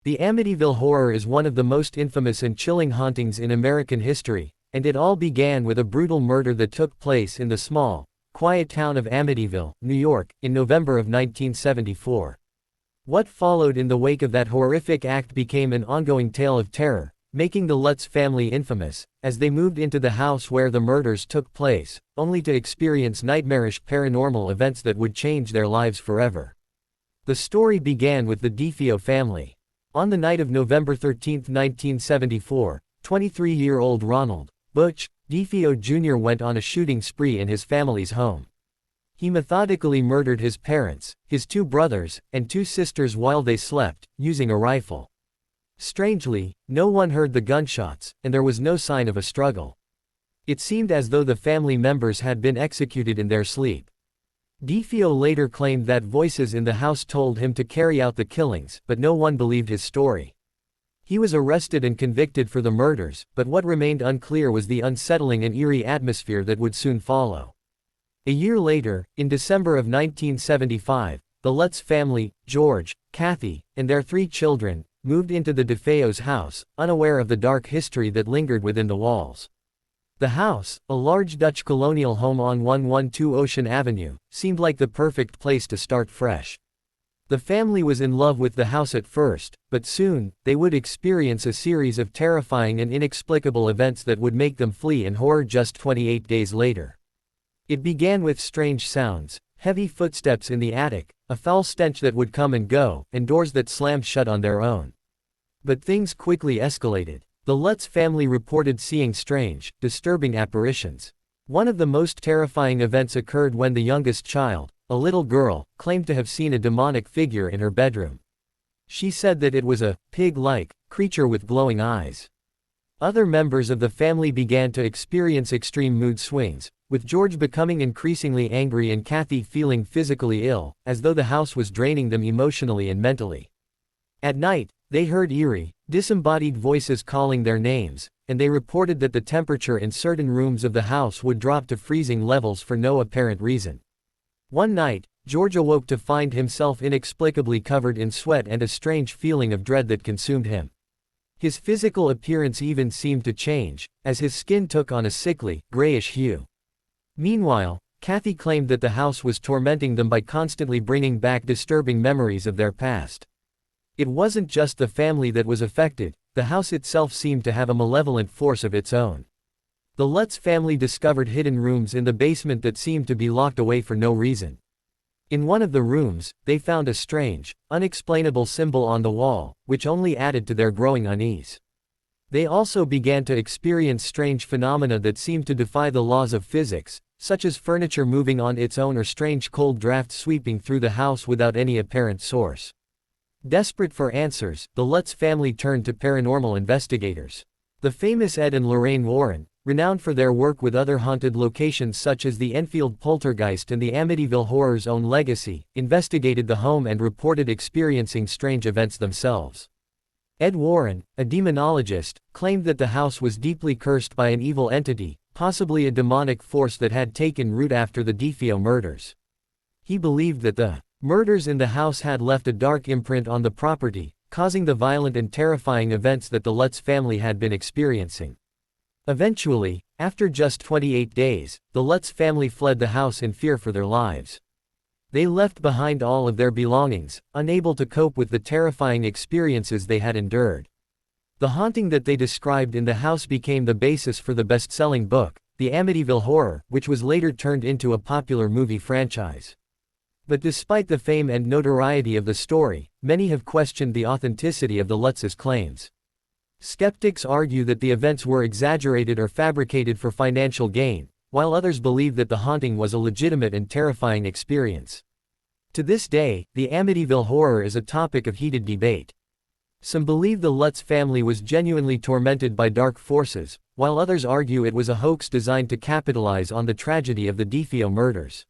The Amityville Horror is one of the most infamous and chilling hauntings in American history, and it all began with a brutal murder that took place in the small, quiet town of Amityville, New York, in November of 1974. What followed in the wake of that horrific act became an ongoing tale of terror, making the Lutz family infamous, as they moved into the house where the murders took place, only to experience nightmarish paranormal events that would change their lives forever. The story began with the DeFeo family. On the night of November 13, 1974, 23-year-old Ronald Butch DeFeo Jr. went on a shooting spree in his family's home. He methodically murdered his parents, his two brothers, and two sisters while they slept, using a rifle. Strangely, no one heard the gunshots, and there was no sign of a struggle. It seemed as though the family members had been executed in their sleep. DeFeo later claimed that voices in the house told him to carry out the killings, but no one believed his story. He was arrested and convicted for the murders, but what remained unclear was the unsettling and eerie atmosphere that would soon follow. A year later, in December of 1975, the Lutz family, George, Kathy, and their three children, moved into the DeFeo's house, unaware of the dark history that lingered within the walls. The house, a large Dutch colonial home on 112 Ocean Avenue, seemed like the perfect place to start fresh. The family was in love with the house at first, but soon, they would experience a series of terrifying and inexplicable events that would make them flee in horror just 28 days later. It began with strange sounds, heavy footsteps in the attic, a foul stench that would come and go, and doors that slammed shut on their own. But things quickly escalated. The Lutz family reported seeing strange, disturbing apparitions. One of the most terrifying events occurred when the youngest child, a little girl, claimed to have seen a demonic figure in her bedroom. She said that it was a pig-like creature with glowing eyes. Other members of the family began to experience extreme mood swings, with George becoming increasingly angry and Kathy feeling physically ill, as though the house was draining them emotionally and mentally. At night, they heard eerie, disembodied voices calling their names, and they reported that the temperature in certain rooms of the house would drop to freezing levels for no apparent reason. One night, George awoke to find himself inexplicably covered in sweat and a strange feeling of dread that consumed him. His physical appearance even seemed to change, as his skin took on a sickly, grayish hue. Meanwhile, Kathy claimed that the house was tormenting them by constantly bringing back disturbing memories of their past. It wasn't just the family that was affected, the house itself seemed to have a malevolent force of its own. The Lutz family discovered hidden rooms in the basement that seemed to be locked away for no reason. In one of the rooms, they found a strange, unexplainable symbol on the wall, which only added to their growing unease. They also began to experience strange phenomena that seemed to defy the laws of physics, such as furniture moving on its own or strange cold drafts sweeping through the house without any apparent source. Desperate for answers, the Lutz family turned to paranormal investigators. The famous Ed and Lorraine Warren, renowned for their work with other haunted locations such as the Enfield Poltergeist and the Amityville Horror's own legacy, investigated the home and reported experiencing strange events themselves. Ed Warren, a demonologist, claimed that the house was deeply cursed by an evil entity, possibly a demonic force that had taken root after the DeFeo murders. He believed that the murders in the house had left a dark imprint on the property, causing the violent and terrifying events that the Lutz family had been experiencing. Eventually, after just 28 days, the Lutz family fled the house in fear for their lives. They left behind all of their belongings, unable to cope with the terrifying experiences they had endured. The haunting that they described in the house became the basis for the best-selling book, The Amityville Horror, which was later turned into a popular movie franchise. But despite the fame and notoriety of the story, many have questioned the authenticity of the Lutz's claims. Skeptics argue that the events were exaggerated or fabricated for financial gain, while others believe that the haunting was a legitimate and terrifying experience. To this day, the Amityville Horror is a topic of heated debate. Some believe the Lutz family was genuinely tormented by dark forces, while others argue it was a hoax designed to capitalize on the tragedy of the DeFeo murders.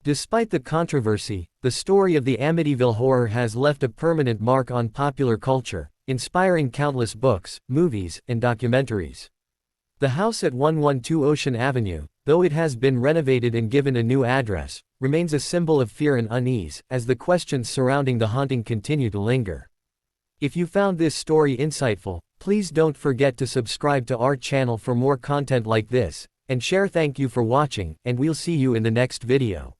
Despite the controversy, the story of the Amityville Horror has left a permanent mark on popular culture, inspiring countless books, movies, and documentaries. The house at 112 Ocean Avenue, though it has been renovated and given a new address, remains a symbol of fear and unease, as the questions surrounding the haunting continue to linger. If you found this story insightful, please don't forget to subscribe to our channel for more content like this, and share. Thank you for watching, and we'll see you in the next video.